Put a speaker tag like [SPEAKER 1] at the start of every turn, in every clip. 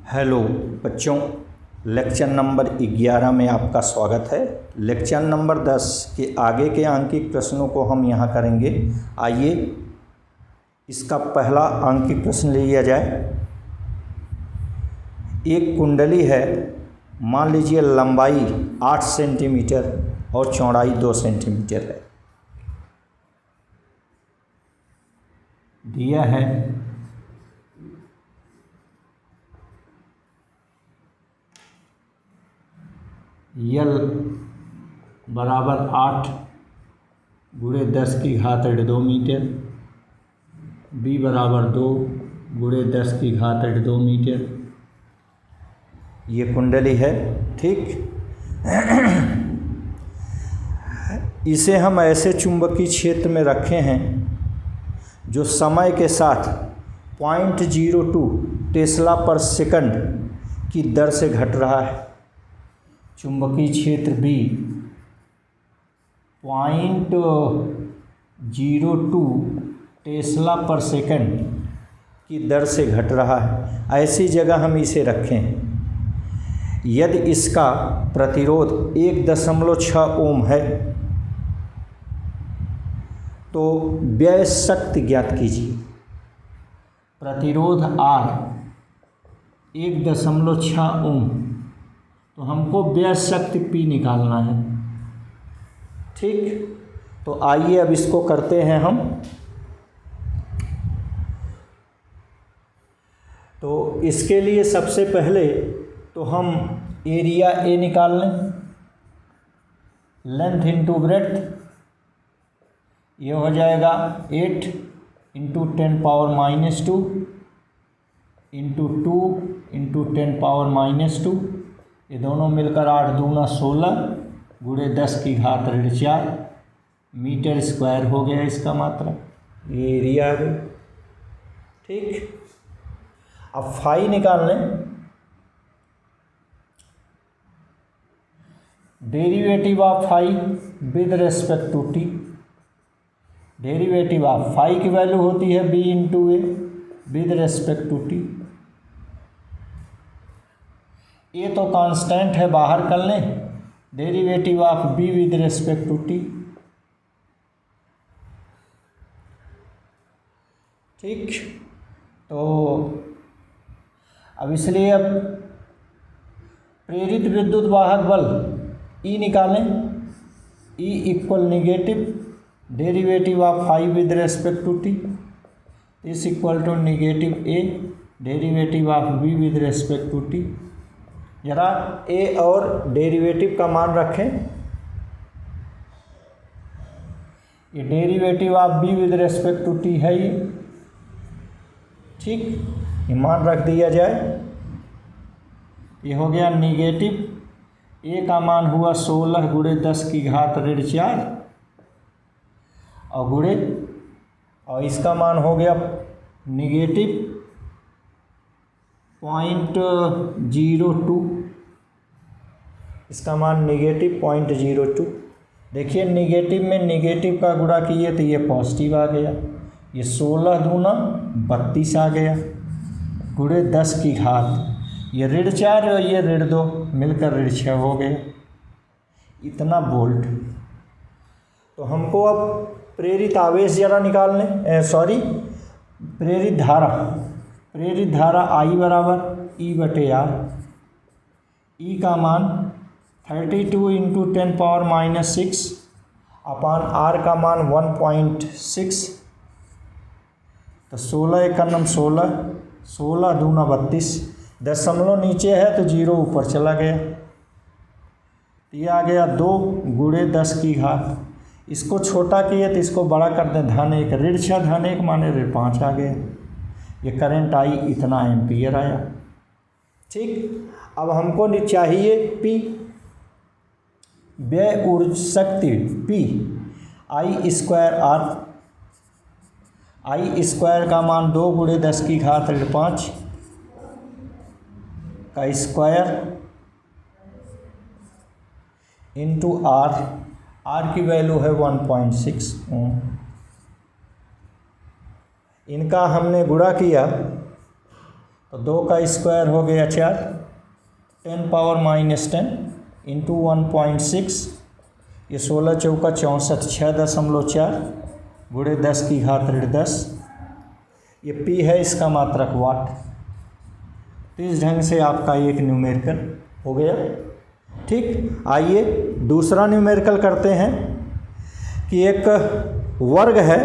[SPEAKER 1] Hello बच्चों, lecture number 11 में आपका स्वागत है। लेक्चर नंबर 10 के आगे के आंकिक प्रश्नों को हम यहाँ करेंगे। आइए इसका पहला आंकिक प्रश्न लिया जाए। एक कुंडली है, मान लीजिए लंबाई 8 सेंटीमीटर और चौड़ाई 2 सेंटीमीटर है। दिया है यल बराबर 8 गुणे 10 की घात 2 मीटर, बी बराबर 2 गुणे 10 की घात 2 मीटर। ये कुंडली है, ठीक। इसे हम ऐसे चुंबकीय क्षेत्र में रखे हैं जो समय के साथ 0.02 टेस्ला पर सेकंड की दर से घट रहा है। चुंबकीय क्षेत्र B 0.02 टेस्ला पर सेकंड की दर से घट रहा है। ऐसी जगह हम इसे रखें। यदि इसका प्रतिरोध 1.6 ओम है तो व्यय शक्ति ज्ञात कीजिए। प्रतिरोध R 1.6 ओम, तो हमको व्यय शक्ति P निकालना है, ठीक। तो आइए अब इसको करते हैं हम। तो इसके लिए सबसे पहले तो हम एरिया A निकाल लें, लेंथ इंटू ब्रेड्थ। ये हो जाएगा 8 इंटू 10⁻² इंटू 2 इंटू 10⁻²। ये दोनों मिलकर 8 दूना 16 गुणे 10 की घात 4 मीटर स्क्वायर हो गया इसका मात्रा। ये एरिया आ गई, ठीक। अब फाई निकाल लें। Derivative of phi with respect to t. Derivative of phi की वैल्यू होती है b into a with respect to t. ये तो कांस्टेंट है, बाहर कर लें। Derivative of b with respect to t, ठीक। तो अब इसलिए अब प्रेरित विद्युत वाहक बल E निकालें। E equal negative derivative of phi with respect to t is equal to negative a derivative of b with respect to t. जरा a और डेरिवेटिव का मान रखें। ये derivative of b with respect to t है ये, ठीक। ये मान रख दिया जाए। ये हो गया निगेटिव a का मान हुआ 16 गुणे 10 की घात 4 और गुणे, और इसका मान हो गया निगेटिव 0.02। इसका मान निगेटिव 0.02। देखिए निगेटिव में निगेटिव का गुणा किए तो ये पॉजिटिव आ गया। ये 16 दूना 32 आ गया गुणे 10 की घात, ये 4 और ये 2 मिलकर 6 हो गया। इतना वोल्ट। तो हमको अब प्रेरित आवेश जरा निकालने, प्रेरित धारा। प्रेरित धारा I बराबर E/R। E का मान 32 इंटू 10⁻⁻6 अपान R का मान 1.6। तो 16 1 16, 16 दूना 32, दशमलव नीचे है तो 0 ऊपर चला गया। ये आ गया 2 गुणे 10 की घात। इसको छोटा किए तो इसको बड़ा कर दें, -1 -1 माने 5 आ गया। ये करंट आई इतना एम्पियर आया, ठीक। अब हमको चाहिए P, व्यय ऊर्जा शक्ति P I²R। I² का मान 2 गुणे 10 की घात 5 का स्क्वायर इंटू R। R की वैल्यू है 1.6 ओम। इनका हमने गुणा किया तो तो 2 का स्क्वायर हो गया 4, 10 पावर माइनस 10 इंटू 1.6, ये 16 चौका 64, 6.4 गुणे 10 की घात ऋण 10, ये पी है इसका मात्रक वाट। तो इस ढंग से आपका एक न्यूमेरिकल हो गया। ठीक, आइए दूसरा न्यूमेरिकल करते हैं कि एक वर्ग है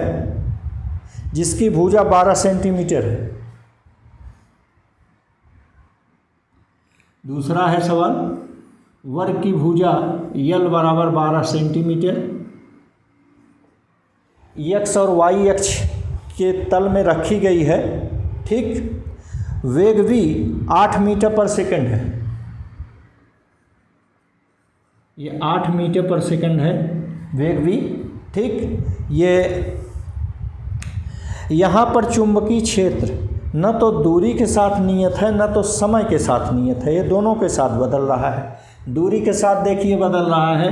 [SPEAKER 1] जिसकी भुजा 12 सेंटीमीटर है। दूसरा है सवाल, वर्ग की भुजा यल बराबर 12 सेंटीमीटर, एक्स और वाई अक्ष के तल में रखी गई है। ठीक, वेग भी 8 मीटर पर सेकंड है, ये 8 मीटर पर सेकंड है वेग भी। ठीक, ये यहाँ पर चुंबकीय क्षेत्र न तो दूरी के साथ नियत है न तो समय के साथ नियत है, ये दोनों के साथ बदल रहा है। दूरी के साथ देखिए बदल रहा है,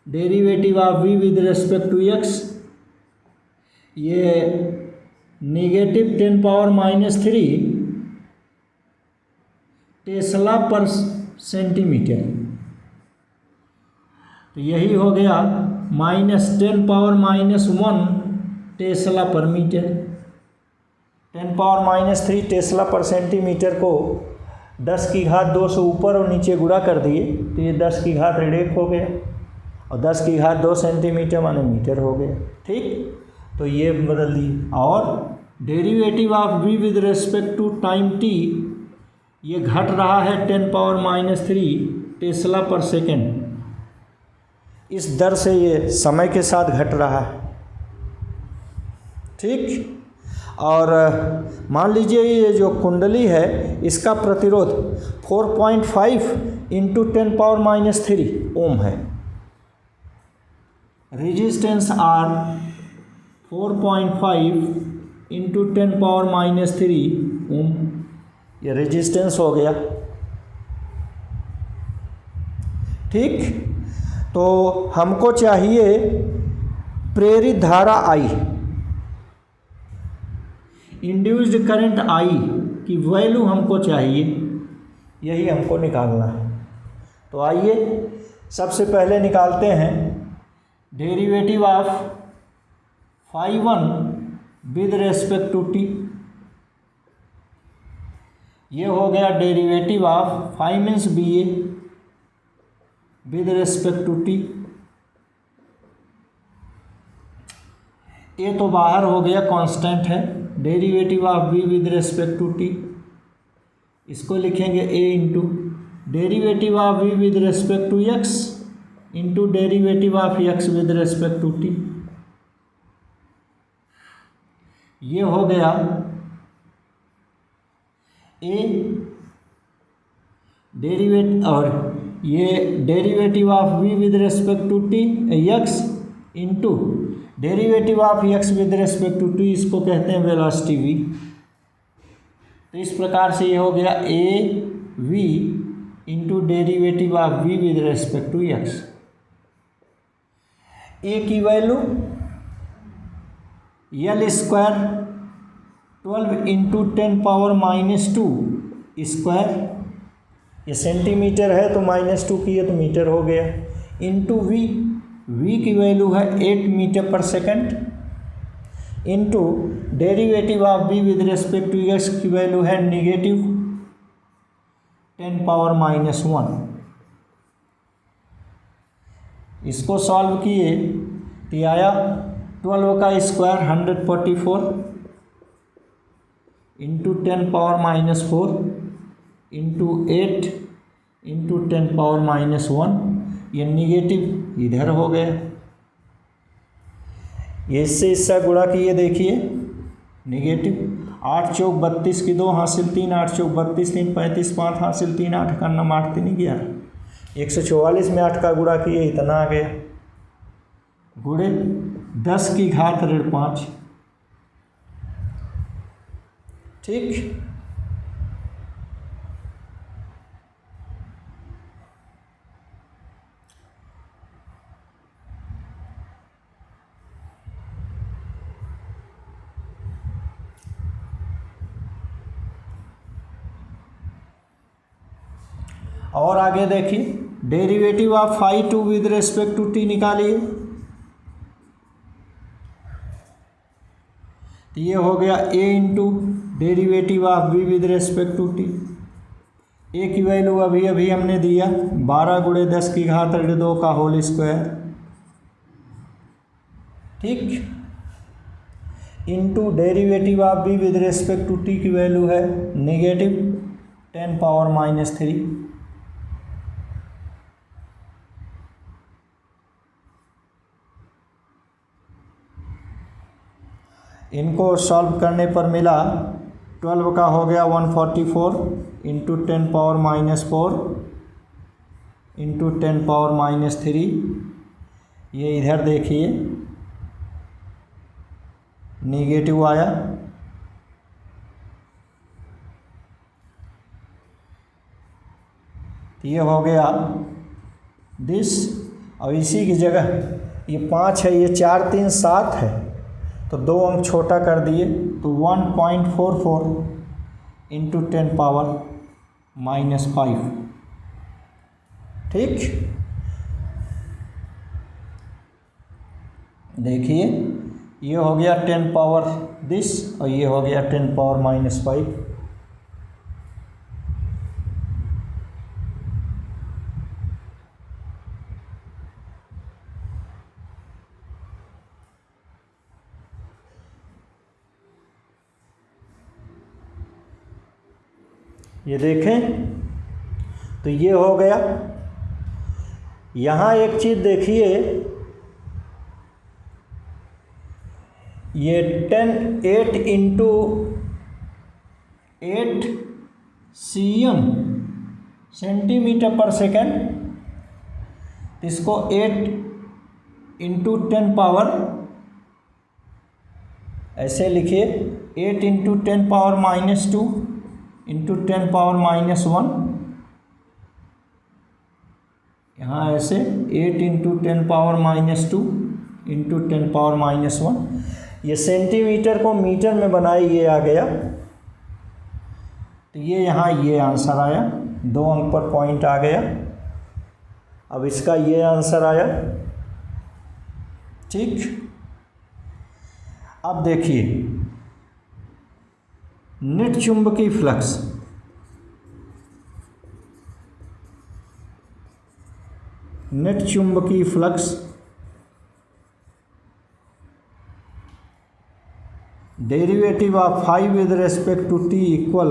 [SPEAKER 1] derivative of v with respect to x, ये नेगेटिव 10 पावर माइनस 3 टेस्ला पर सेंटीमीटर, तो यही हो गया -10 पावर माइनस 1 टेस्ला पर मीटर। 10 पावर माइनस 3 टेस्ला पर सेंटीमीटर को 10 की घात 2 से ऊपर और नीचे गुणा कर दिए तो ये 10 की घात ऋण 1 हो गया, और 10 की घात 2 सेंटीमीटर माने मीटर हो गया। ठीक, तो ये बदल दिए। और derivative of v with respect to time t, ये घट रहा है 10 पावर माइनस 3 टेस्ला पर सेकेंड, इस दर से ये समय के साथ घट रहा है। ठीक, और मान लीजिए ये जो कुंडली है इसका प्रतिरोध 4.5 इंटू 10 पावर माइनस 3 ओम है। Resistance R 4.5 into 10 power minus 3 ओम, ये रेजिस्टेंस हो गया। ठीक, तो हमको चाहिए प्रेरित धारा I, इंड्यूस्ड करंट I की वैल्यू हमको चाहिए, यही हमको निकालना है। तो आइए सबसे पहले निकालते हैं derivative of φ1 with respect to t। ये हो गया derivative of φ means BA with respect to t। ये तो बाहर हो गया, कांस्टेंट है। Derivative of v with respect to t, इसको लिखेंगे a into derivative of v with respect to x into derivative of x with respect to t। ये हो गया a डेरिवेटिव, और ये derivative of v with respect to t x into derivative of x with respect to t, इसको कहते हैं velocity v। तो इस प्रकार से ये हो गया a v into derivative of v with respect to x। a की value l square 12 into 10 power minus 2 square, ये सेंटीमीटर है तो -2 की है तो मीटर हो गया, इंटू v की वैल्यू है 8 मीटर पर second, into derivative of v with respect to x की वैल्यू है नेगेटिव 10 पावर माइनस 1। इसको सॉल्व किए तो आया 12 का square 144 into 10 power minus 4 into 8 into 10 power minus 1, ये निगेटिव इधर हो गया। ये इससे इससे गुणा किए देखिए नेगेटिव, 8 चौक 32 की 2 हासिल 3, 8 चौक 32, 3 35, 5 हासिल 3, 8 का नाम 8 3 11, 144 में 8 का गुणा किए इतना आ गया, गुणे 10 की घात ऋण 5। ठीक, और आगे देखिए, derivative of phi two with respect to t निकालिए। तो ये हो गया a into derivative of b with respect to t। a की वैल्यू अभी अभी हमने दिया 12 गुणे 10 की घात 2 का होल स्क्वायर, ठीक, into derivative of b with respect to t की वैल्यू है नेगेटिव 10 पावर माइनस 3। इनको सॉल्व करने पर मिला 12 का हो गया 144 into 10 power minus 4 into 10 power minus 3। ये इधर देखिए निगेटिव आया, ये हो गया दिस, और इसी की जगह ये 5 है, ये 4 3 7 है, तो 2 अंक छोटा कर दिए, तो 1.44 इंटू 10 पावर माइनस 5, ठीक। देखिए ये हो गया 10 पावर दिस और ये हो गया 10 पावर माइनस 5। ये देखें तो ये हो गया। यहाँ एक चीज़ देखिए, ये 8 इंटू 8 cm सेंटीमीटर पर सेकेंड, इसको 8 इंटू 10 पावर ऐसे लिखिए, 8 into 10 power minus 2 into 10 power minus 1, यहाँ ऐसे 8 into 10 power minus 2 into 10 power minus 1। ये सेंटीमीटर को मीटर में बनाए, ये आ गया, तो ये यहाँ ये आंसर आया, 2 अंक पर पॉइंट आ गया। अब इसका ये आंसर आया, ठीक। अब देखिए नेट चुंबकीय फ्लक्स, नेट चुंबकीय flux derivative of phi with respect to t equal,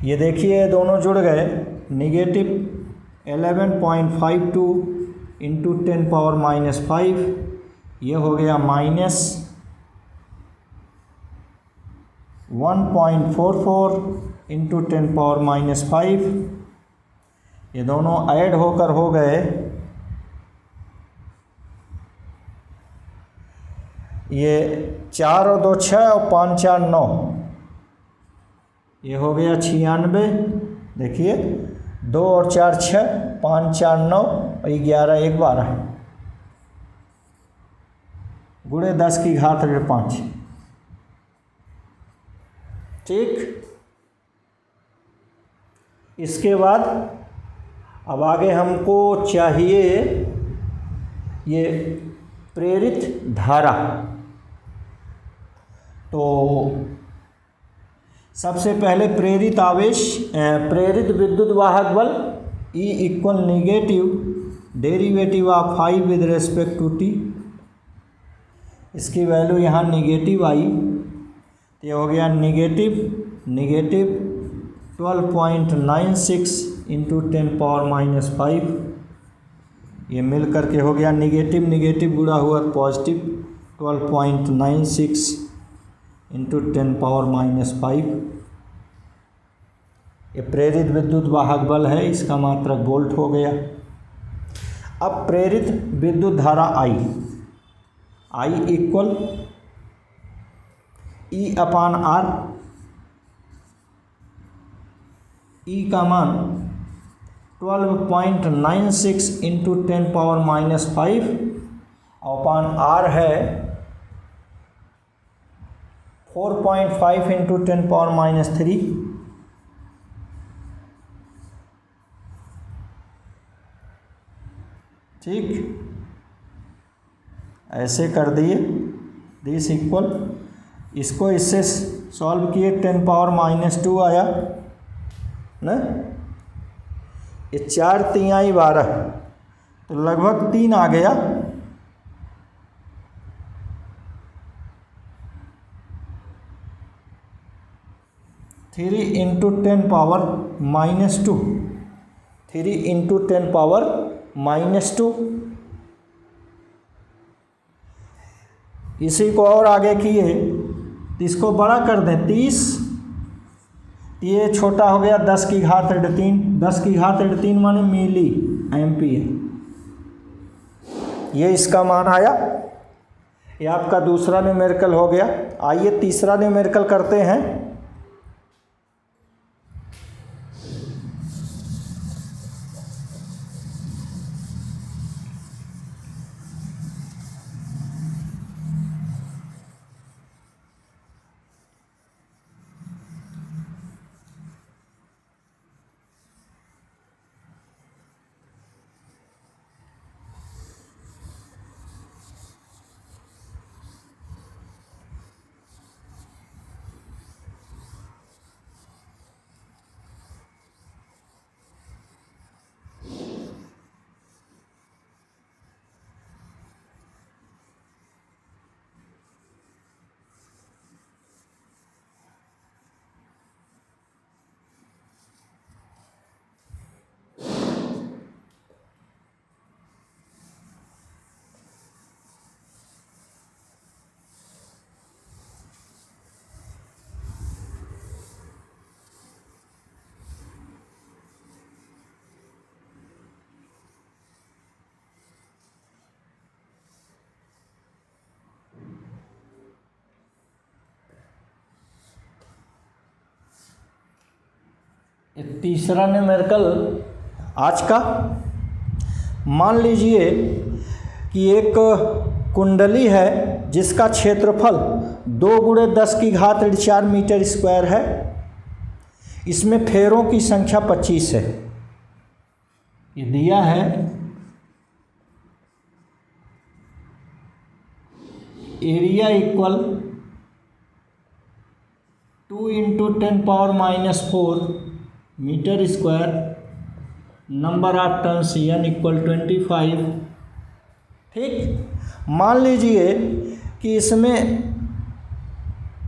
[SPEAKER 1] ये देखिए दोनों जुड़ गए, नेगेटिव 11.52 इंटू 10 पावर माइनस 5, ये हो गया माइनस 1.44 इंटू 10 पावर माइनस 5। ये दोनों ऐड होकर हो गए, ये 4 और 2 6 और 5 4 9, ये हो गया 96। देखिए 2 और 4 6, 5 4 9 और 11 1 12 गुणे 10 की घात 5, ठीक। इसके बाद अब आगे हमको चाहिए ये प्रेरित धारा। तो सबसे पहले प्रेरित आवेश, प्रेरित विद्युत वाहक बल E equal negative derivative of phi with respect to t, इसकी वैल्यू यहाँ निगेटिव आई, तो ये हो गया निगेटिव 12.96 इंटू 10 पावर माइनस 5, ये मिल करके हो गया निगेटिव निगेटिव गुणा हुआ पॉजिटिव 12.96 इंटू 10 पावर माइनस 5। ये प्रेरित विद्युत वाहक बल है, इसका मात्रक वोल्ट हो गया। अब प्रेरित विद्युत धारा I equal E upon R, E का मान 12.96 इंटू 10 पावर माइनस 5 अपान R है 4.5 इंटू 10 पावर माइनस 3। ठीक, ऐसे कर दिए, दिस इक्वल, इसको इससे सॉल्व किए 10⁻² आया ना, ये 4 तिहाई 12 तो लगभग 3 आ गया। Three into 10⁻², 3 into 10⁻²। इसी को और आगे किए तो इसको बड़ा कर दें 30, ये छोटा हो गया 10⁻3, 10⁻3 माने मिली एम्पियर, ये इसका मान आया। ये आपका दूसरा न्यूमेरिकल हो गया। आइए तीसरा न्यूमेरिकल करते हैं। तीसरा न्यूमेरिकल आज का, मान लीजिए कि एक कुंडली है जिसका क्षेत्रफल 2 × 10⁴ मीटर स्क्वायर है। इसमें फेरों की संख्या 25 है। ये दिया है, area equal 2 × 10⁻⁴ metre square, number of turns n equal 25। ठीक, मान लीजिए कि इसमें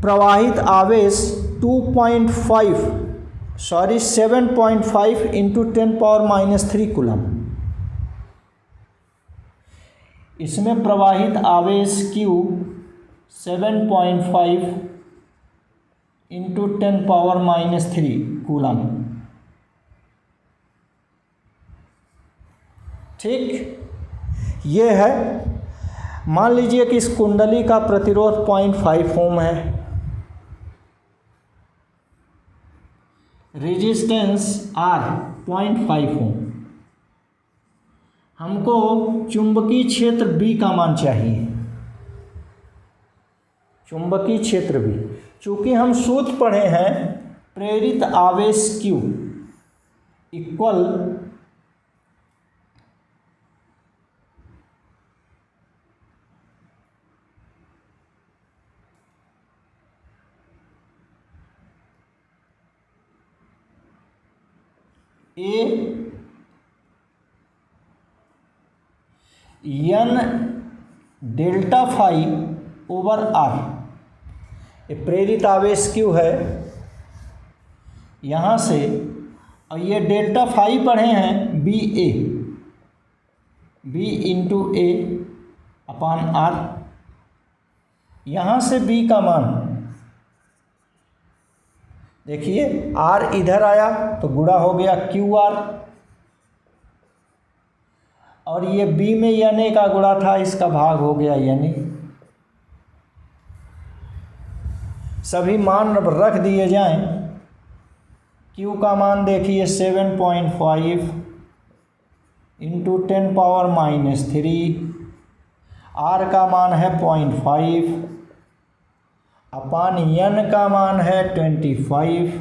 [SPEAKER 1] प्रवाहित आवेश 7.5 इंटू 10⁻³ कूलम। इसमें प्रवाहित आवेश Q 7.5 इंटू 10⁻³ कूलम। ठीक, ये है। मान लीजिए कि इस कुंडली का प्रतिरोध 0.5 ओम है, रेजिस्टेंस R 0.5 ओम। हमको चुंबकीय क्षेत्र B का मान चाहिए, चुंबकीय क्षेत्र B। चूंकि हम सूत्र पढ़े हैं प्रेरित आवेश Q equal n delta phi over R। ये प्रेरित आवेश Q है यहाँ से, और ये डेल्टा फाई पढ़े हैं BA, B into A upon R। यहाँ से B का मान देखिए, R इधर आया तो गुणा हो गया QR, और ये B में NA का गुणा था, इसका भाग हो गया NA। सभी मान रख दिए जाएं। Q का मान देखिए 7.5 इंटू 10⁻³ R का मान है 0.5 अपान N का मान है 25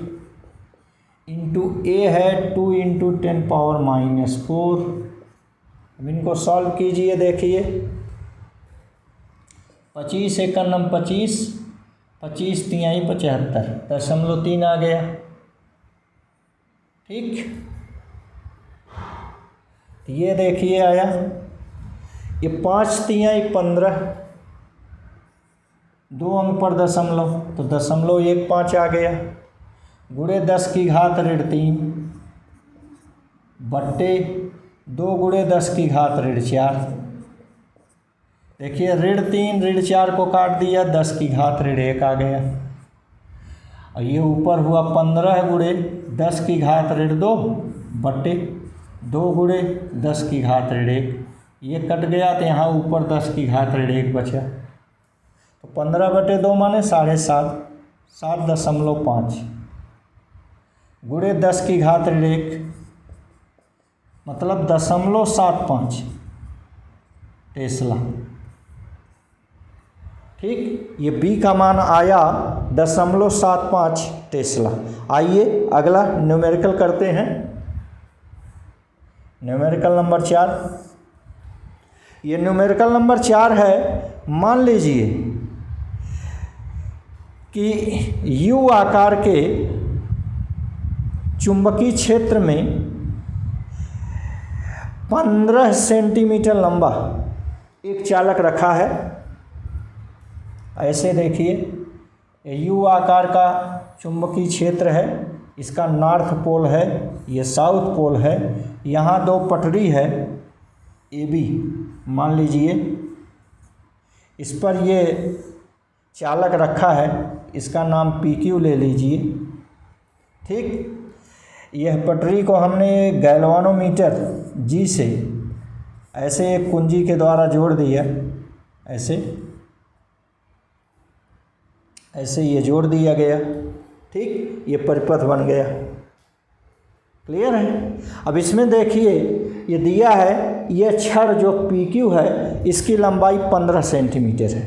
[SPEAKER 1] इंटू A है 2 इंटू 10⁻⁴। अब इनको सॉल्व कीजिए। देखिए 25 एकम 25, 25 तिहाई 75, 0.3 आ गया। ठीक, ये देखिए आया, ये 5 तिहाई 15, 2 अंक पर दशमलव, तो 0.15 आ गया, गुणे 10 की घात -3 बट्टे 2 गुणे 10 की घात -4। देखिए -3 -4 को काट दिया, 10 की घात -1 आ गया। और ये ऊपर हुआ 15 गुणे 10 की घात -2 बट्टे 2 गुणे 10 की घात -1। ये कट गया तो यहाँ ऊपर 10 की घात -1 बचा, तो 15/2 माने 7.5, 7.5 गुणे 10 की घात -1 मतलब 0.75 टेस्ला। ठीक, ये बी का मान आया 0.75 टेस्ला। आइए अगला न्यूमेरिकल करते हैं। न्यूमेरिकल नंबर 4, ये न्यूमेरिकल नंबर 4 है। मान लीजिए कि यू आकार के चुंबकीय क्षेत्र में 15 सेंटीमीटर लंबा एक चालक रखा है। ऐसे देखिए यू आकार का चुंबकीय क्षेत्र है, इसका नॉर्थ पोल है, ये साउथ पोल है, यहाँ 2 पटरी है ए बी मान लीजिए, इस पर ये चालक रखा है, इसका नाम पी क्यू ले लीजिए। ठीक, यह पटरी को हमने गैल्वानोमीटर जी से ऐसे एक कुंजी के द्वारा जोड़ दिया, ऐसे ये जोड़ दिया गया। ठीक, ये परिपथ बन गया। क्लियर है। अब इसमें देखिए ये दिया है, ये छड़ जो पी क्यू है इसकी लंबाई 15 सेंटीमीटर है।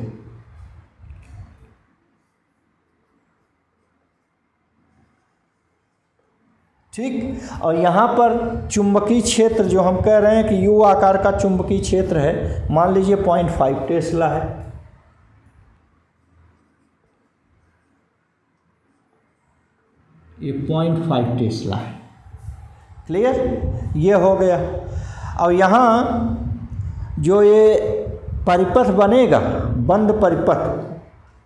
[SPEAKER 1] ठीक, और यहाँ पर चुंबकीय क्षेत्र जो हम कह रहे हैं कि यू आकार का चुंबकीय क्षेत्र है, मान लीजिए 0.5 टेस्ला है। ये 0.5 टेस्ला है। क्लियर, ये हो गया। अब यहाँ जो ये परिपथ बनेगा, बंद परिपथ,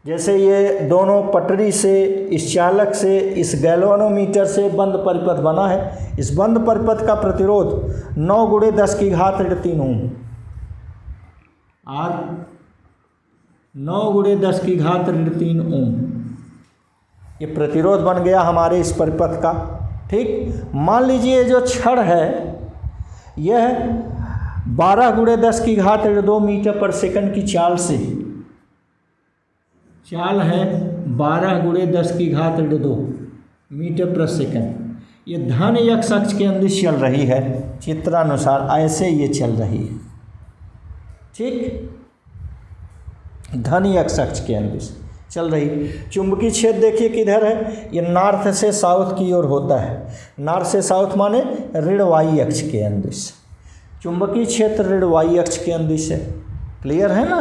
[SPEAKER 1] जैसे ये दोनों पटरी से, इस चालक से, इस गैल्वानोमीटर से बंद परिपथ बना है। इस बंद परिपथ का प्रतिरोध 9 गुणे 10 की घात -3 ओम, और 9 गुणे 10 की घात -3 ओम ये प्रतिरोध बन गया हमारे इस परिपथ का। ठीक, मान लीजिए जो छड़ है यह 12 गुणे 10 की घात -2 मीटर पर सेकंड की चाल से, चाल है 12 गुणे 10 की घात -2 मीटर पर सेकंड, ये धन x अक्ष के अंदिश चल रही है। चित्रानुसार ऐसे ये चल रही है। ठीक, धन x अक्ष के अंदिश चल रही। चुंबकीय क्षेत्र देखिए किधर है, ये नॉर्थ से साउथ की ओर होता है। नॉर्थ से साउथ माने ऋण y अक्ष के अंदिश। चुंबकीय क्षेत्र ऋण y अक्ष के अंदिश है। क्लियर है ना।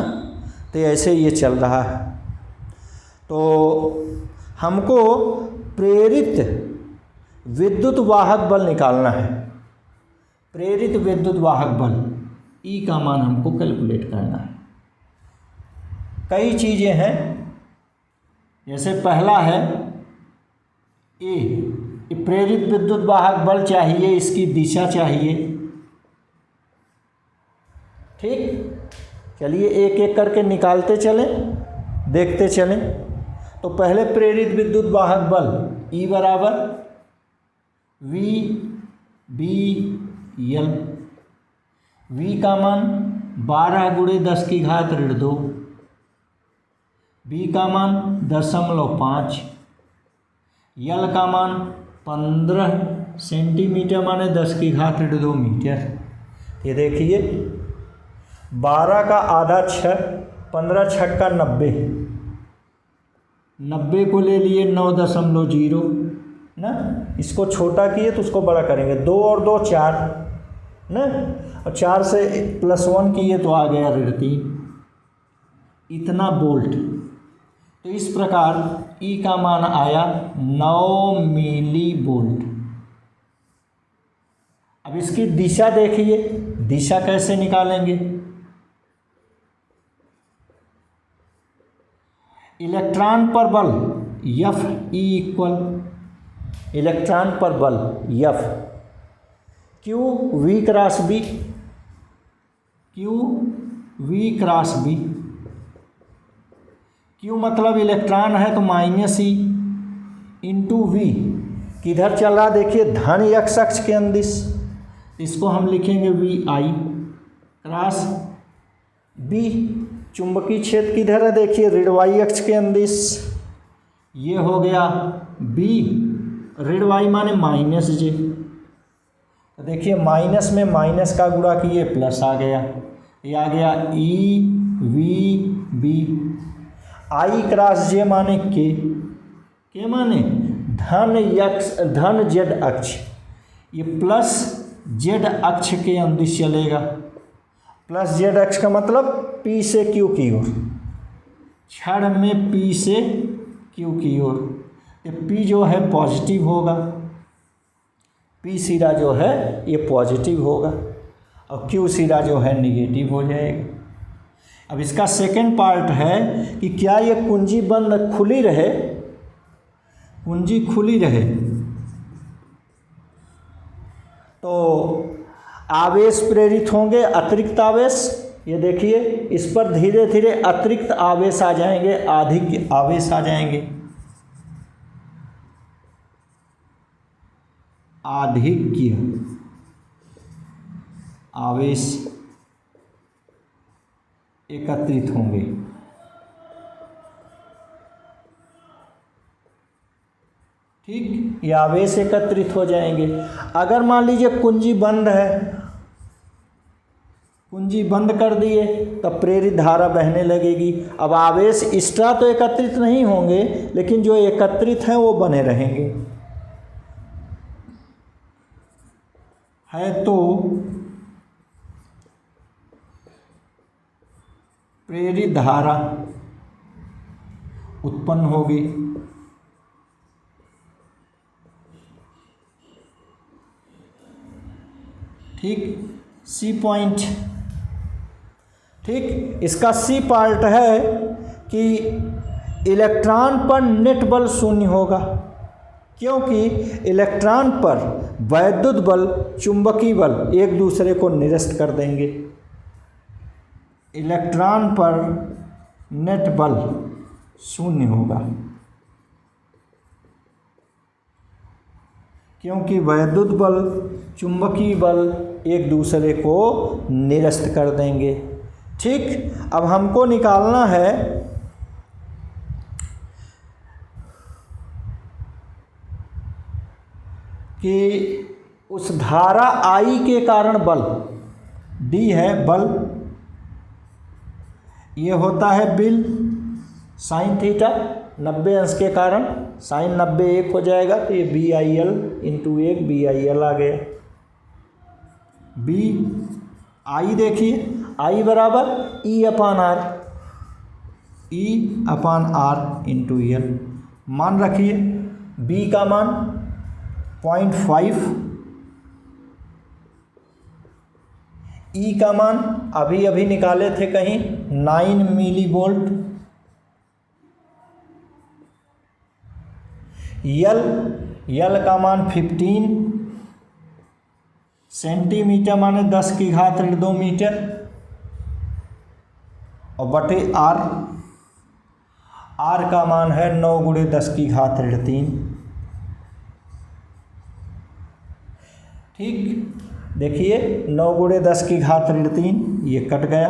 [SPEAKER 1] तो ऐसे ये चल रहा है। तो हमको प्रेरित विद्युत वाहक बल निकालना है। प्रेरित विद्युत वाहक बल E का मान हमको कैलकुलेट करना है। कई चीज़ें हैं, जैसे पहला है ए, प्रेरित विद्युत वाहक बल चाहिए, इसकी दिशा चाहिए। ठीक, चलिए एक एक करके निकालते चलें, देखते चलें। तो पहले प्रेरित विद्युत वाहक बल E बराबर V/B/L। V का मान 12 गुणे 10 की घात -2, B का मान 0.5, L का मान 15 सेंटीमीटर माने 10 की घात -2 मीटर। ये देखिए 12 का आधा 6, 15 छक्का 90, 90 को ले लिए 9.0 ना, इसको छोटा किए तो उसको बड़ा करेंगे, 2 और 2 4, ना, और 4 से +1 किए तो आ गया ऋण 3, इतना वोल्ट। तो इस प्रकार ई का मान आया 9 मिली वोल्ट। अब इसकी दिशा देखिए, दिशा कैसे निकालेंगे। इलेक्ट्रॉन पर बल F E इक्वल इलेक्ट्रॉन पर बल F Q V cross B, Q V cross B। Q मतलब इलेक्ट्रॉन है तो -E इंटू V, किधर चल रहा देखिए, धन x अक्ष के अंदिश, इसको हम लिखेंगे VI क्रॉस B। चुंबकीय क्षेत्र किधर है देखिए, ऋण y अक्ष के अंदिश, ये हो गया B, ऋण y माने -J। तो देखिए माइनस में माइनस का गुणा किए प्लस आ गया, ये आ गया EVB। I क्रॉस J माने के माने धन Z अक्ष, ये प्लस Z अक्ष के अंदिश चलेगा। प्लस Z अक्ष का मतलब P से Q की ओर, क्षण में P से Q की ओर, ये P जो है पॉजिटिव होगा, P सिरा जो है ये पॉजिटिव होगा और Q सिरा जो है निगेटिव हो जाएगा। अब इसका सेकंड पार्ट है कि क्या ये कुंजी बंद खुली रहे, कुंजी खुली रहे तो आवेश प्रेरित होंगे, अतिरिक्त आवेश। ये देखिए इस पर धीरे धीरे अतिरिक्त आवेश आ जाएंगे, अधिक आवेश आ जाएंगे, आधिक्य आवेश एकत्रित होंगे। ठीक, ये आवेश एकत्रित हो जाएंगे। अगर मान लीजिए कुंजी बंद है, कुंजी बंद कर दिए तब प्रेरित धारा बहने लगेगी। अब आवेश एक्स्ट्रा तो एकत्रित नहीं होंगे, लेकिन जो एकत्रित हैं वो बने रहेंगे। है तो प्रेरित धारा उत्पन्न होगी। ठीक, सी पॉइंट। ठीक, इसका सी पार्ट है कि इलेक्ट्रॉन पर नेट बल शून्य होगा, क्योंकि इलेक्ट्रॉन पर वैद्युत बल, चुंबकीय बल एक दूसरे को निरस्त कर देंगे। इलेक्ट्रॉन पर नेट बल शून्य होगा, क्योंकि वैद्युत बल, चुंबकीय बल एक दूसरे को निरस्त कर देंगे। ठीक, अब हमको निकालना है कि उस धारा I के कारण बल D है, बल ये होता है बिल साइन थीटा 90 अंश के कारण, साइन 90 1 हो जाएगा तो ये BIL इंटू 1 BIL आ गया। I देखिए, I बराबर E अपान R इंटू L। मान रखिए B का मान 0.5, E का मान अभी निकाले थे कहीं 9 मिली वोल्ट, L का मान 15 सेंटीमीटर माने 10⁻² मीटर, और बटे R का मान है 9 × 10⁻³ ठीक, देखिए 9 × 10⁻³ ये कट गया,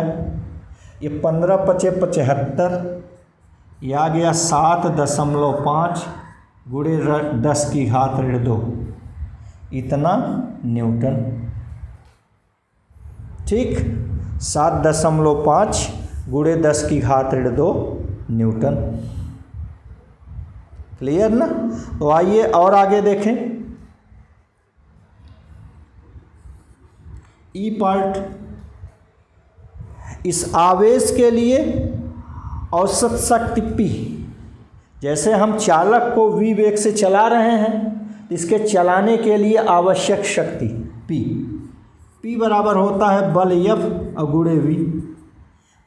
[SPEAKER 1] ये 15 × 5 = 75, ये आ गया 7.5 × 10⁻², इतना न्यूटन। ठीक, 7.5 × 10⁻² न्यूटन। क्लियर ना? तो आइए और आगे देखें। ई पार्ट इस आवेश के लिए औसत शक्ति P, जैसे हम चालक को v वेग से चला रहे हैं, इसके चलाने के लिए आवश्यक शक्ति P बराबर होता है बल F और गुणे V।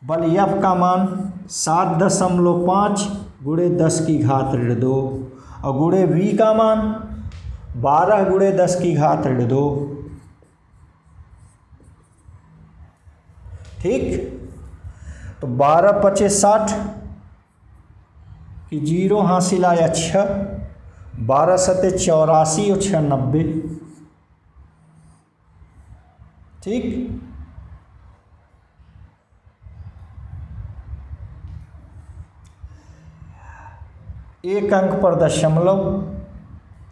[SPEAKER 1] बल F का मान 7.5 गुणे 10⁻², और गुणे V का मान 12 गुणे 10⁻²। ठीक, तो 12 × 5 = 60 कि 0 हासिल आया 6, 12 × 7 = 84 और 6 = 90। ठीक, एक अंक पर दशमलव,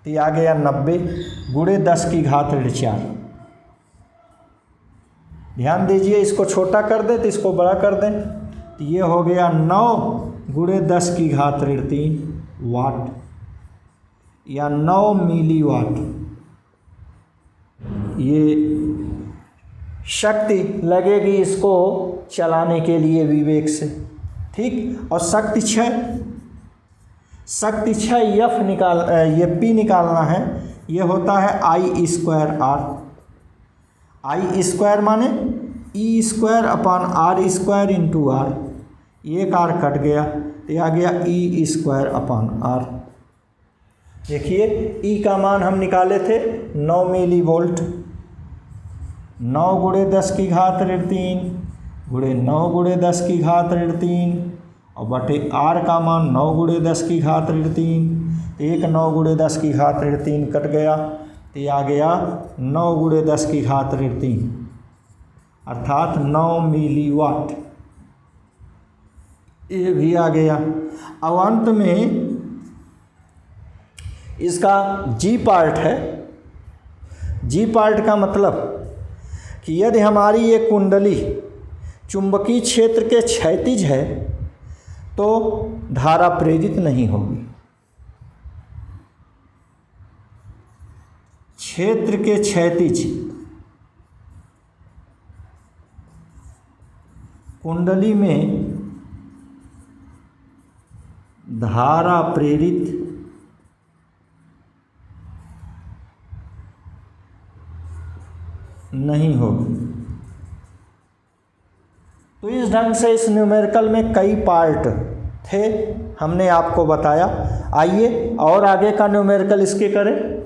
[SPEAKER 1] तो आ गया 90 गुणे 10⁻4। ध्यान दीजिए, इसको छोटा कर दें तो इसको बड़ा कर दें, तो ये हो गया 9 गुणे 10⁻³ वाट या 9 मिलीवाट। ये शक्ति लगेगी इसको चलाने के लिए विवेक से। ठीक, और शक्ति 6 F ये P निकालना है। ये होता है I²R। I² माने E² R² इंटू R। एक R कट गया तो आ गया E²R। देखिए E का मान हम निकाले थे 9 मिली वोल्ट, 9 गुणे 10⁻³ गुणे 9 गुणे 10⁻³ और बटे R का मान 9 गुणे 10⁻³। एक 9 गुणे 10⁻³ कट गया तो आ गया 9 गुणे 10⁻³ अर्थात 9 मिलीवाट। ये भी आ गया। अब अंत में इसका G पार्ट है। G पार्ट का मतलब कि यदि हमारी ये कुंडली चुंबकीय क्षेत्र के क्षैतिज है तो धारा प्रेरित नहीं होगी। क्षेत्र के क्षैतिज कुंडली में धारा प्रेरित नहीं होगी। तो इस ढंग से इस न्यूमेरिकल में कई पार्ट थे, हमने आपको बताया। आइए और आगे का न्यूमेरिकल इसके करें।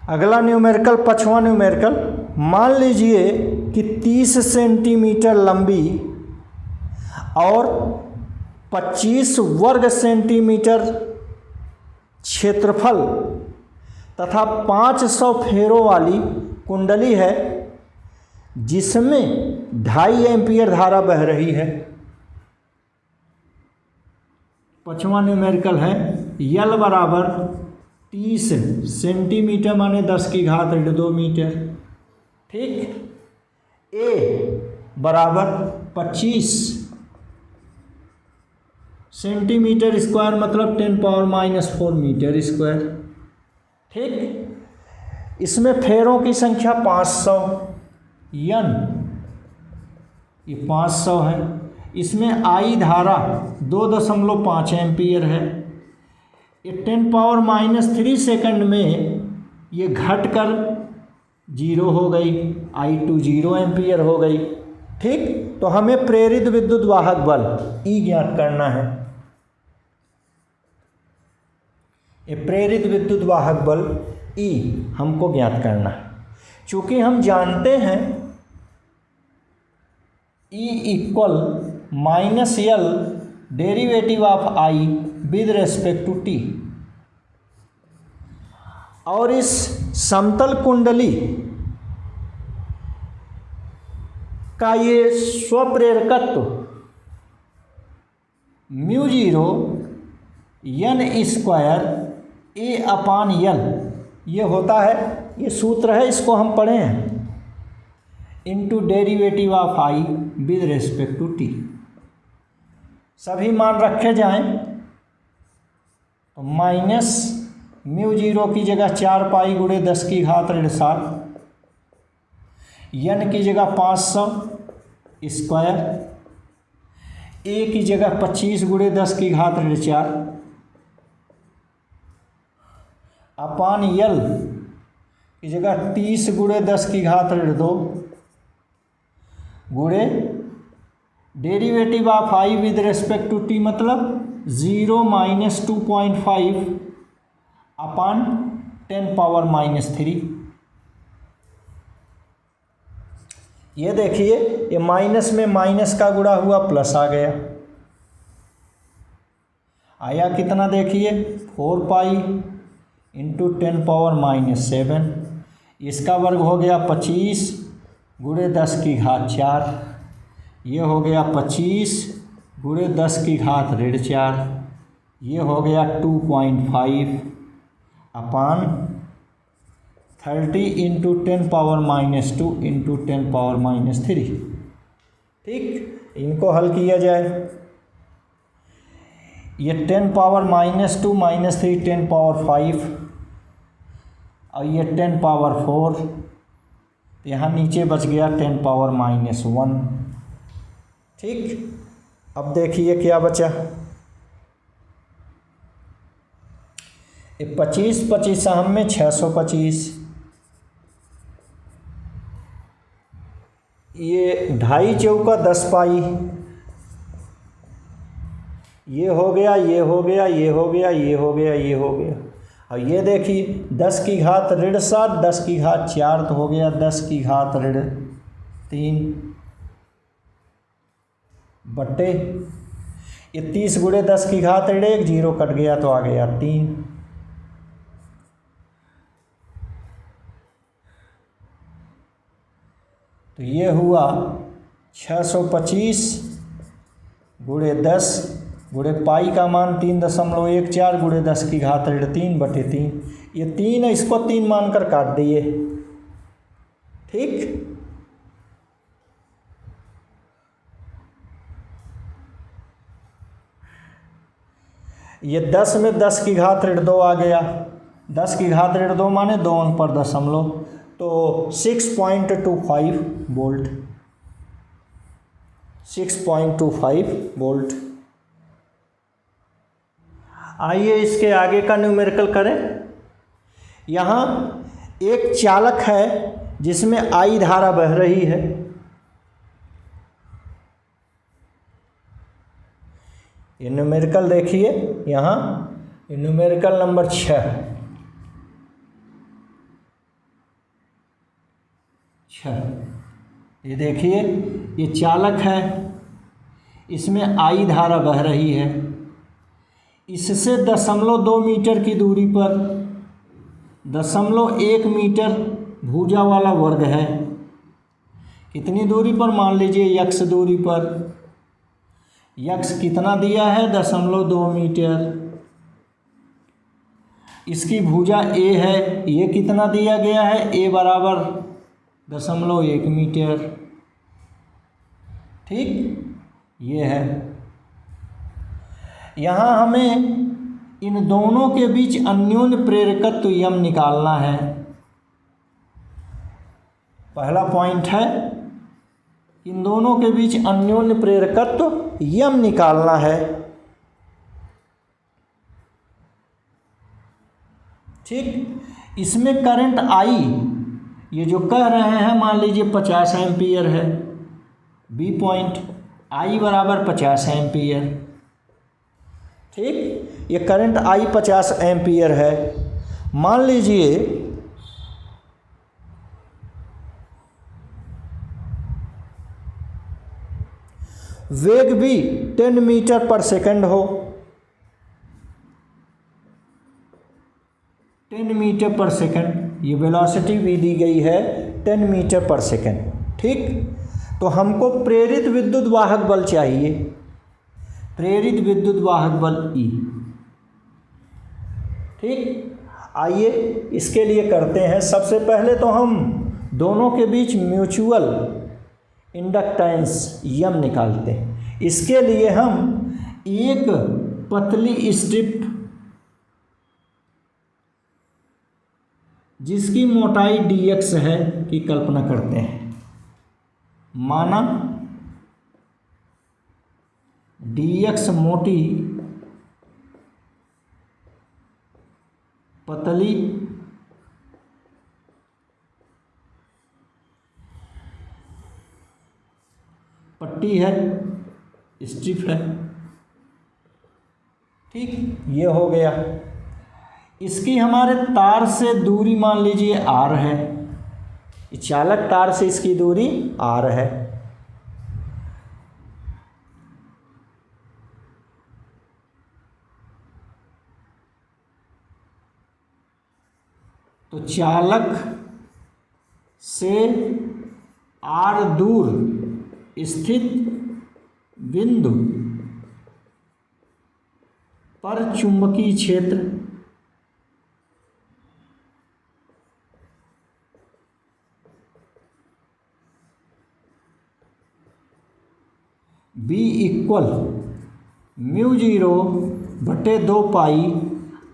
[SPEAKER 1] अगला न्यूमेरिकल, 5वां न्यूमेरिकल, मान लीजिए कि 30 सेंटीमीटर लंबी और 25 वर्ग सेंटीमीटर क्षेत्रफल तथा 500 फेरों वाली कुंडली है जिसमें 2.5 एम्पीयर धारा बह रही है। 5वां न्यूमेरिकल है L बराबर 30 सेंटीमीटर माने 10⁻² मीटर। ठीक, A बराबर 25 सेंटीमीटर स्क्वायर मतलब 10⁻⁻⁴ मीटर स्क्वायर। ठीक, इसमें फेरों की संख्या 500 N, ये 500 है। इसमें I धारा 2.5 एम्पीयर है। ये 10⁻³ सेकंड में ये घटकर 0 हो गई, I2 0 एम्पीयर हो गई। ठीक, तो हमें प्रेरित विद्युत वाहक बल E ज्ञात करना है। ये प्रेरित विद्युत वाहक बल E हमको ज्ञात करना है। चूँकि हम जानते हैं E equal minus L derivative of I with respect to T, और इस समतल कुंडली का ये स्वप्रेरकत्व mu zero N square A upon L ये होता है, ये सूत्र है, इसको हम पढ़े हैं, into derivative of I with respect to T। सभी मान रखे जाएं तो माइनस म्यू जीरो की जगह 4 पाई गुणे 10 की घात ऋण 7, N की जगह 500 स्क्वायर, A की जगह 25 गुणे 10 की घात ऋण 4 अपान L की जगह 30 गुणे 10 की घात ऋण 2 गुणे derivative of I with respect to T मतलब 0 माइनस 2.5 अपान 10 पावर माइनस 3। ये देखिए, ये माइनस में माइनस का गुणा हुआ प्लस आ गया, आया कितना देखिए 4 पाई इंटू 10 पावर माइनस 7, इसका वर्ग हो गया 25 गुणे 10 की घात 4, ये हो गया 25 गुणे 10 की घात ऋण 4, ये हो गया 2.5 अपान 30 into 10 power minus 2 into 10 power minus 3। ठीक, इनको हल किया जाए, ये 10 पावर माइनस 2 माइनस 3 10 पावर 5 और ये 10 पावर 4, यहाँ नीचे बच गया 10 पावर माइनस 1। ठीक, अब देखिए क्या बचा, ये 25 25 हम में 625, ये 2.5 चौका 10 पाई, ये हो गया, ये हो गया, ये हो गया, ये हो गया, ये हो गया, और ये देखिए 10 की घात ऋण 7 10 की घात 4 तो हो गया 10 की घात ऋण 3 बट्टे ये 30 गुणे 10 की घात ऋण 1, 0 कट गया तो आ गया 3। तो ये हुआ 625 गुणे 10 गुणे पाई का मान 3.14 गुणे 10 की घात ऋण 3 बटे 3, ये 3 है, इसको 3 मानकर काट दिए। ठीक, ये 10 में 10 की घात ऋण 2 आ गया, 10 की घात ऋण 2 माने 2 अंक पर दशमलव, तो 6.25 वोल्ट, 6.25 वोल्ट। आइए इसके आगे का न्यूमेरिकल करें। यहाँ एक चालक है जिसमें I धारा बह रही है, ये न्यूमेरिकल देखिए, यहाँ न्यूमेरिकल नंबर 6, ये देखिए ये चालक है, इसमें I धारा बह रही है, इससे 0.2 मीटर की दूरी पर 0.1 मीटर भुजा वाला वर्ग है। कितनी दूरी पर, मान लीजिए x दूरी पर, x कितना दिया है 0.2 मीटर, इसकी भुजा a है, ये कितना दिया गया है a बराबर 0.1 मीटर। ठीक, ये है। यहाँ हमें इन दोनों के बीच अन्योन्य प्रेरकत्व यम निकालना है। पहला पॉइंट है, इन दोनों के बीच अन्योन्य प्रेरकत्व यम निकालना है। ठीक, इसमें करंट I ये जो कह रहे हैं, मान लीजिए 50 एम्पियर है, बी पॉइंट I बराबर 50 एम्पियर। ठीक, ये करंट I 50 एम्पियर है। मान लीजिए वेग भी 10 मीटर पर सेकंड हो, 10 मीटर पर सेकंड, ये वेलोसिटी भी दी गई है 10 मीटर पर सेकंड। ठीक, तो हमको प्रेरित विद्युत वाहक बल चाहिए, प्रेरित विद्युत वाहक बल E। ठीक, आइए इसके लिए करते हैं। सबसे पहले तो हम दोनों के बीच म्यूचुअल इंडक्टेंस यम निकालते हैं। इसके लिए हम एक पतली स्ट्रिप जिसकी मोटाई dx है की कल्पना करते हैं। माना dx मोटी पतली पट्टी है, स्ट्रिप है। ठीक, ये हो गया। इसकी हमारे तार से दूरी मान लीजिए r है, चालक तार से इसकी दूरी r है। तो चालक से r दूर स्थित बिंदु पर चुंबकीय क्षेत्र B इक्वल μ0/2 पाई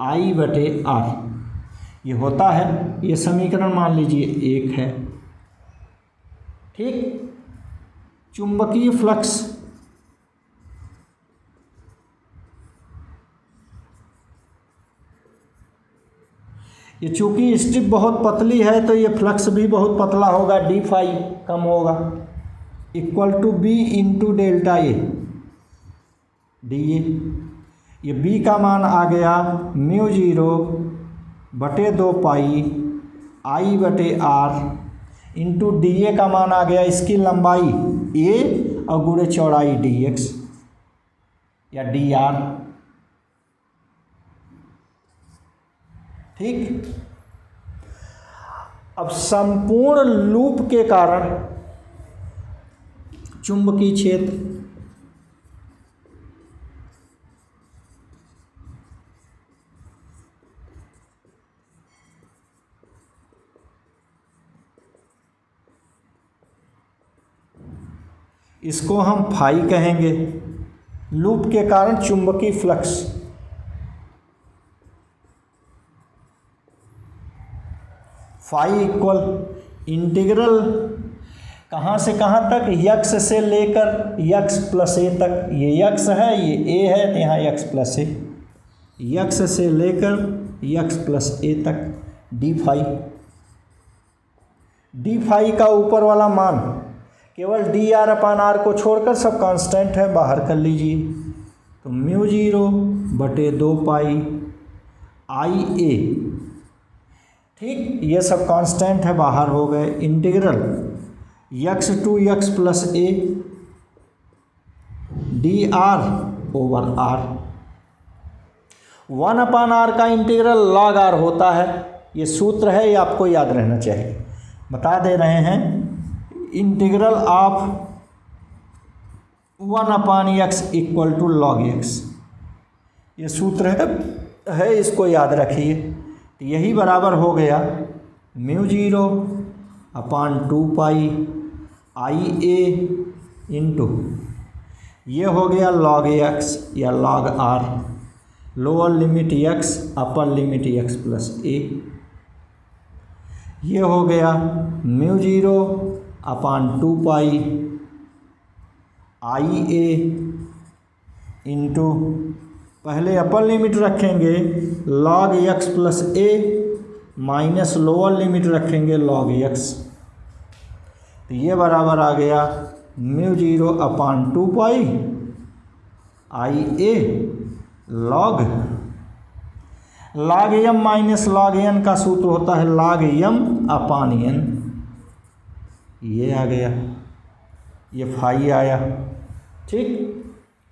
[SPEAKER 1] I/r ये होता है। ये समीकरण मान लीजिए 1 है। ठीक, चुंबकीय फ्लक्स ये चूंकि स्ट्रिप बहुत पतली है तो ये फ्लक्स भी बहुत पतला होगा, d फाई कम होगा, equal to B into delta a dA। ये B का मान आ गया μ0/2 पाई I/r इंटू dA का मान आ गया इसकी लंबाई a और गुणे चौड़ाई dx या dr। ठीक, अब संपूर्ण लूप के कारण चुंबकीय क्षेत्र इसको हम फाई कहेंगे। लूप के कारण चुंबकीय फ्लक्स फाई इक्वल इंटीग्रल कहाँ से कहाँ तक, यक्स से लेकर यक्स प्लस ए तक। ये यक्स है, ये ए है, तो यहाँ यक्स प्लस ए, यक्स से लेकर यक्स प्लस ए तक डी फाई का ऊपर वाला मान केवल dr/r को छोड़कर सब कांस्टेंट है, बाहर कर लीजिए। तो μ0/2 पाई IA। ठीक, ये सब कांस्टेंट है, बाहर हो गए। Integral x to x plus a dr/r 1/r का इंटीग्रल log r होता है। ये सूत्र है, ये आपको याद रहना चाहिए। बता दे रहे हैं, integral of 1/x equal to log x, ये सूत्र है, इसको याद रखिए। तो यही बराबर हो गया μ0/2 पाई IA इंटू ये हो गया log x या log r, lower limit x upper limit x plus a। ये हो गया μ0/2 पाई IA इंटू पहले अपर लिमिट रखेंगे log x plus a minus lower limit रखेंगे log x। तो ये बराबर आ गया μ0/2 पाई IA log m minus log n का सूत्र होता है log m अपान n। ये आ गया, ये फाई आया। ठीक,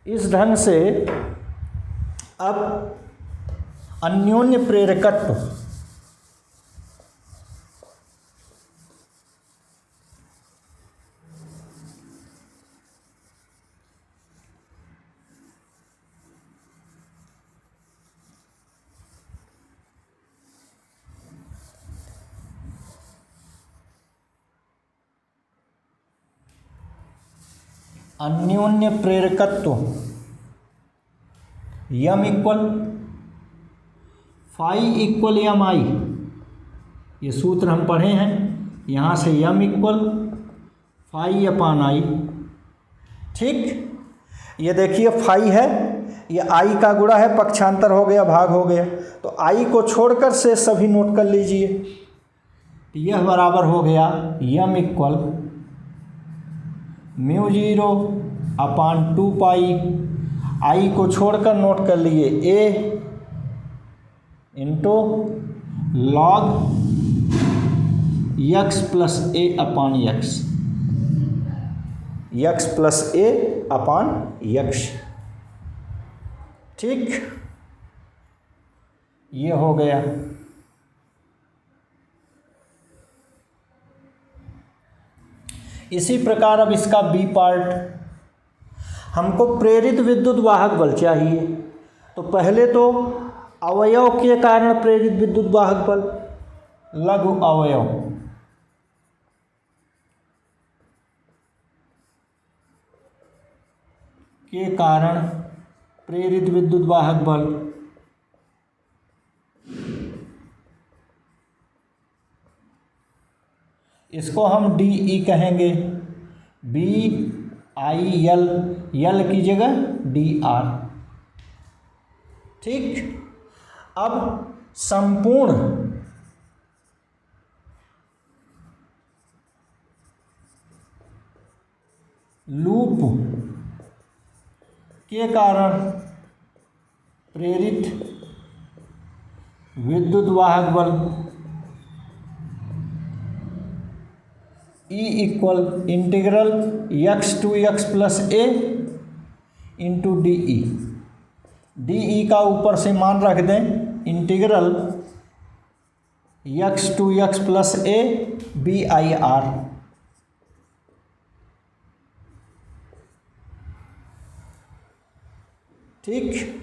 [SPEAKER 1] इस ढंग से अब अन्योन्य प्रेरकत्व अन्योन्य प्रेरकत्व यम इक्वल फाई इक्वल एम आई, ये सूत्र हम पढ़े हैं। यहाँ से यम इक्वल फाई अपान आई। ठीक, ये देखिए फाई है, ये आई का गुणा है, पक्षांतर हो गया, भाग हो गया, तो आई को छोड़कर से सभी नोट कर लीजिए। तो यह बराबर हो गया यम equal mu zero upon 2 pi, आई को छोड़कर नोट कर लिए ए into log x plus a upon x, x plus a upon x. ठीक, ये हो गया। इसी प्रकार अब इसका बी पार्ट, हमको प्रेरित विद्युत वाहक बल चाहिए। तो पहले तो अवयव के कारण प्रेरित विद्युत वाहक बल, लघु अवयव के कारण प्रेरित विद्युत वाहक बल, इसको हम डी ई कहेंगे, बी आई एल, यल की जगह डी आर। ठीक, अब संपूर्ण लूप के कारण प्रेरित विद्युत वाहक बल E equal integral x to x plus a into d e. D e का ऊपर से मान रख दें, integral x to x plus a b i r. ठीक,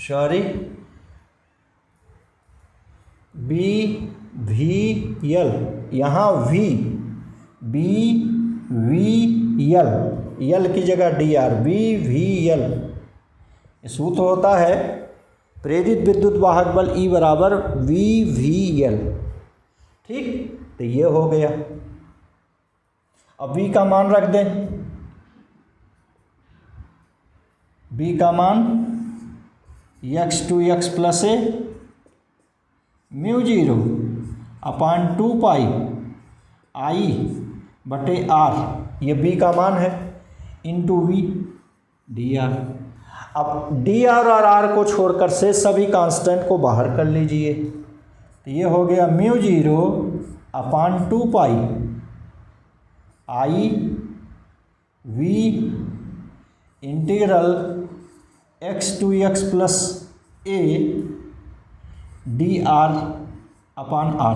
[SPEAKER 1] सॉरी, बी वी एल, यहाँ v b v l, l की जगह d r, b v l. सूत्र होता है प्रेरित विद्युत वाहक बल ई बराबर वी वी एल। ठीक, तो ये हो गया। अब वी का मान रख दें, बी का मान x to x plus a mu zero upon 2 pi i बटे आर, ये बी का मान है, इंटू वी डी आर। अब डी आर और आर को छोड़कर से सभी कांस्टेंट को बाहर कर लीजिए। तो ये हो गया mu zero upon 2 pi i v integral x to x plus a d r upon r.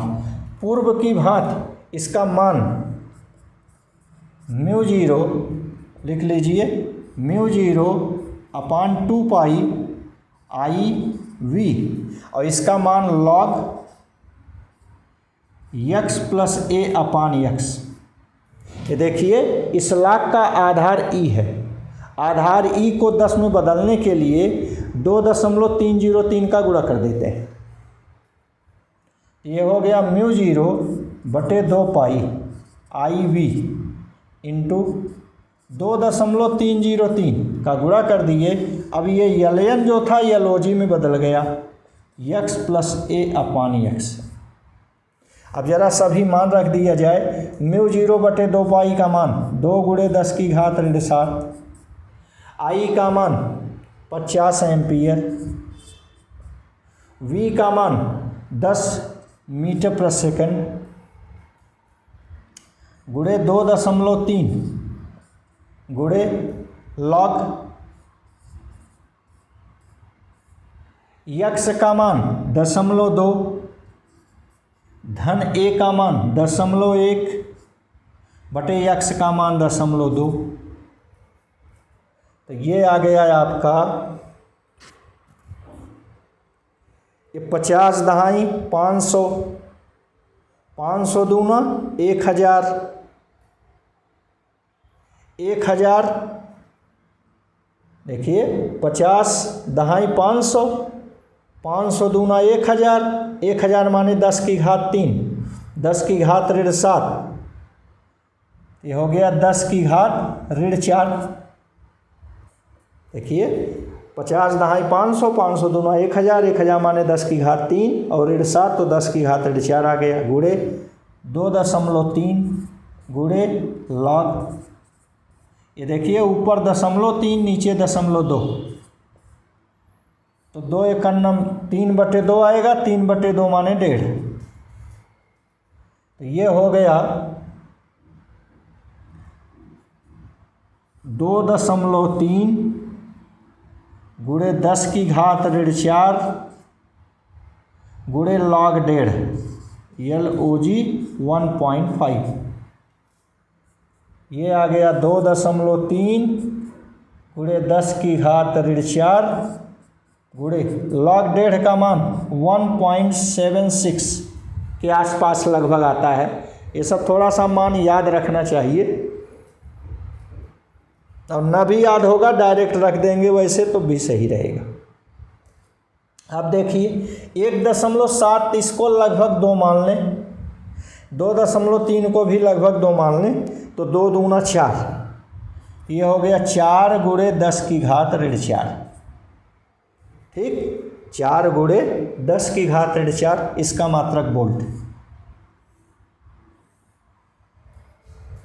[SPEAKER 1] पूर्व की भांति इसका मान म्यू जीरो लिख लीजिए, mu zero upon 2 pi i v, और इसका मान log x plus a upon x. ये देखिए इस लाख का आधार ई है, आधार ई को 10 में बदलने के लिए 2.303 का गुणा कर देते हैं। ये हो गया म्यू जीरो बटे 2 पाई आई वी इंटू 2.303 का गुणा कर दिए। अब ये यलयन जो था यलोजी में बदल गया, x plus a upon x. अब जरा सभी मान रख दिया जाए। म्यू 0/2 पाई का मान 2 × 10⁻7, आई का मान 50 एम्पियर, वी का मान 10 मीटर प्रति सेकंड गुणे 2.3 गुणे लॉग यक्स का मान 0.2 धन ए का मान 0.1 बटे यक्स का मान 0.2। तो ये आ गया आपका ये 50 दहाई 500, 500 दूना 1000, 1000 देखिए 50 दहाई 500, 500 दूना 1000, 1000 माने 10⁻3, 10⁻7, ये हो गया 10⁻4। देखिए 50 दहाई 500, 500 दूना 1000, 1000 माने 10⁻3 और 7 तो 10⁻4 आ गया गुणे 2.3 गुणे लॉग, ये देखिए ऊपर 0.3 नीचे 0.2, तो 2 एकन्नम 3/2 आएगा, 3/2 माने 1.5। तो ये हो गया 2.3 गुणे 10⁻4 गुणे लॉग 1.5 LOG 1.5। ये आ गया 2.3 गुणे 10⁻4 गुणे लॉग 1.5 का मान 1.76 के आसपास लगभग आता है। ये सब थोड़ा सा मान याद रखना चाहिए, और न भी याद होगा डायरेक्ट रख देंगे वैसे तो भी सही रहेगा। अब देखिए 1.7 इसको लगभग 2 मान लें, 2.3 को भी लगभग 2 मान लें, तो 2 दूना 4, ये हो गया 4 गुणे 10⁻4। ठीक, 4 गुणे 10⁻4 इसका मात्रक वोल्ट।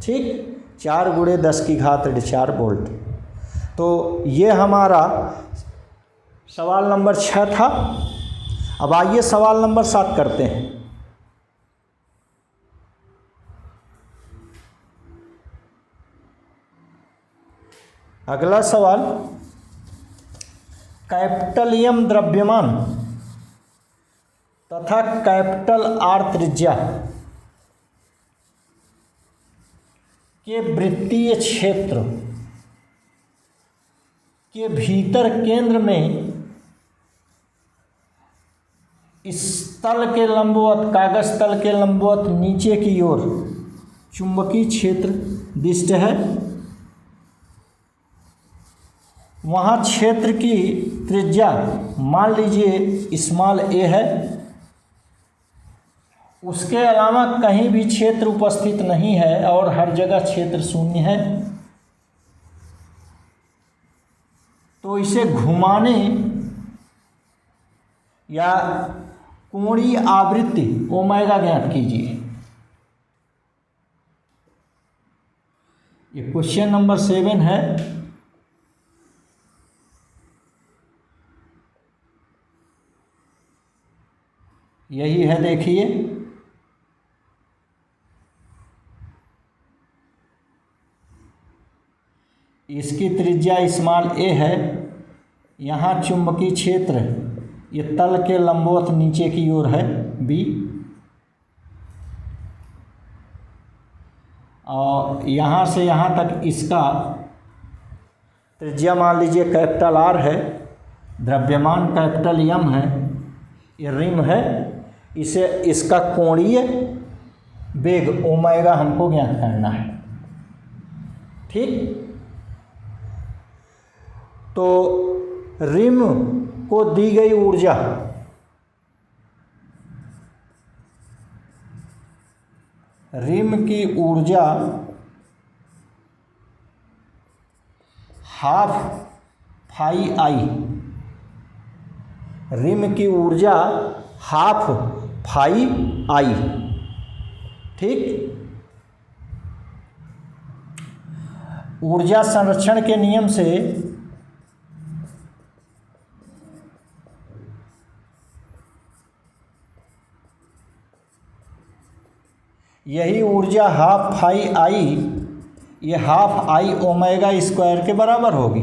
[SPEAKER 1] ठीक, 4 गुणे 10⁻4 वोल्ट। तो ये हमारा सवाल नंबर 6 था। अब आइए सवाल नंबर 7 करते हैं। अगला सवाल, कैपिटल एम द्रव्यमान तथा कैपिटल आर त्रिज्या के वृत्तीय क्षेत्र के भीतर केंद्र में इस तल के लंबवत, कागज तल के लंबवत नीचे की ओर चुंबकीय क्षेत्र दिष्ट है। वहाँ क्षेत्र की त्रिज्या मान लीजिए स्मॉल ए है, उसके अलावा कहीं भी क्षेत्र उपस्थित नहीं है और हर जगह क्षेत्र शून्य है। तो इसे घुमाने या कोणीय आवृत्ति ओमेगा ज्ञात कीजिए। ये क्वेश्चन नंबर 7 है। यही है, देखिए इसकी त्रिज्या स्मॉल ए है। यहाँ चुंबकीय क्षेत्र ये तल के लंबवत नीचे की ओर है बी, और यहाँ से यहाँ तक इसका त्रिज्या मान लीजिए कैपिटल आर है, द्रव्यमान कैपिटल एम है, ये रिम है, इसे इसका कोणीय वेग ओमेगा हमको ज्ञात करना है। ठीक, तो रिम को दी गई ऊर्जा रिम की ऊर्जा हाफ फाई आई, रिम की ऊर्जा हाफ फाई आई ठीक। ऊर्जा संरक्षण के नियम से यही ऊर्जा हाफ फाई आई, ये हाफ आई ओमेगा स्क्वायर के बराबर होगी,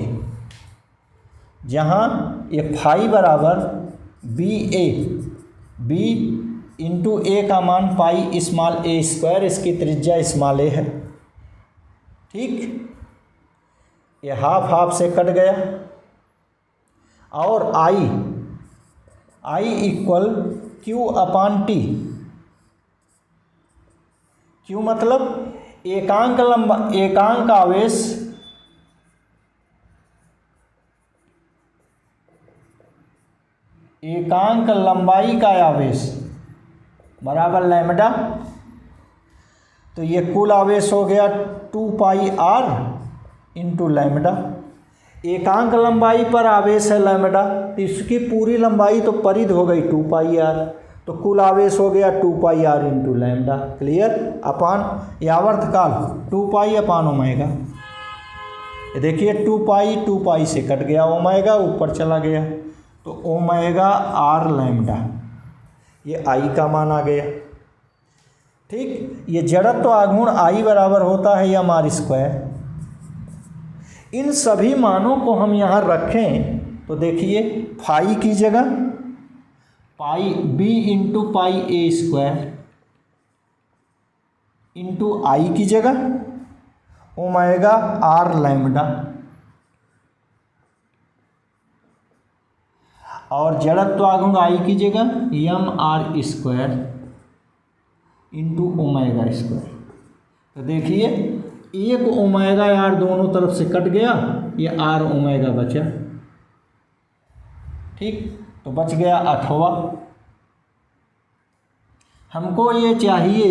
[SPEAKER 1] जहाँ ये फाई बराबर बी ए, बी इंटू ए का मान पाई स्मॉल ए स्क्वायर, इसकी त्रिज्या स्मॉल ए है। ठीक, ये हाफ हाफ से कट गया और I equal Q upon T. Q मतलब एकांक आवेश एकांक लंबाई का आवेश बराबर लैम्डा। तो ये कुल आवेश हो गया 2 पाई आर इंटू लैम्डा। एकांक लंबाई पर आवेश है लैम्डा, तो इसकी पूरी लंबाई तो परिध हो गई 2 पाई आर, तो कुल आवेश हो गया 2 पाई आर इंटू लैम्डा। क्लियर। अपान यावर्त काल 2 पाई अपान ओमेगा। देखिए 2 पाई से कट गया, ओमेगा ऊपर चला गया, तो ओमेगा आर लैम्डा, ये आई का मान आ गया। ठीक, ये जड़त्व आघूर्ण आई बराबर होता है एम आर स्क्वायर। इन सभी मानों को हम यहाँ रखें तो देखिए फाई की जगह पाई बी इंटू पाई ए स्क्वायर इंटू आई की जगह ओमेगा आर लैम्डा, और जड़त्व आघूर्ण आई की जगह m r square into omega square. तो देखिए एक ओमेगा आर दोनों तरफ से कट गया, ये आर ओमेगा बचा। ठीक, तो बच गया 8वां। हमको ये चाहिए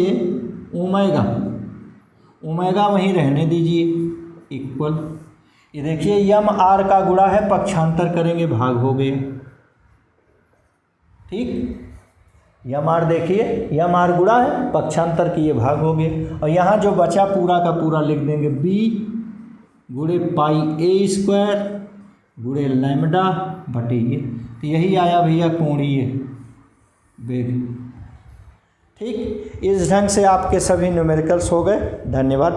[SPEAKER 1] ओमेगा वहीं रहने दीजिए इक्वल। ये देखिए यम आर का गुणा है, पक्षांतर करेंगे भाग हो गया। ठीक, यम आर देखिए यम आर गुणा है, पक्षांतर किए भाग हो गए, और यहाँ जो बचा पूरा का पूरा लिख देंगे बी गुणे पाई ए स्क्वायर गुणे लैम्डा बटे ये। तो यही आया भैया कोणीय वेग। ठीक, इस ढंग से आपके सभी न्यूमेरिकल्स हो गए। धन्यवाद।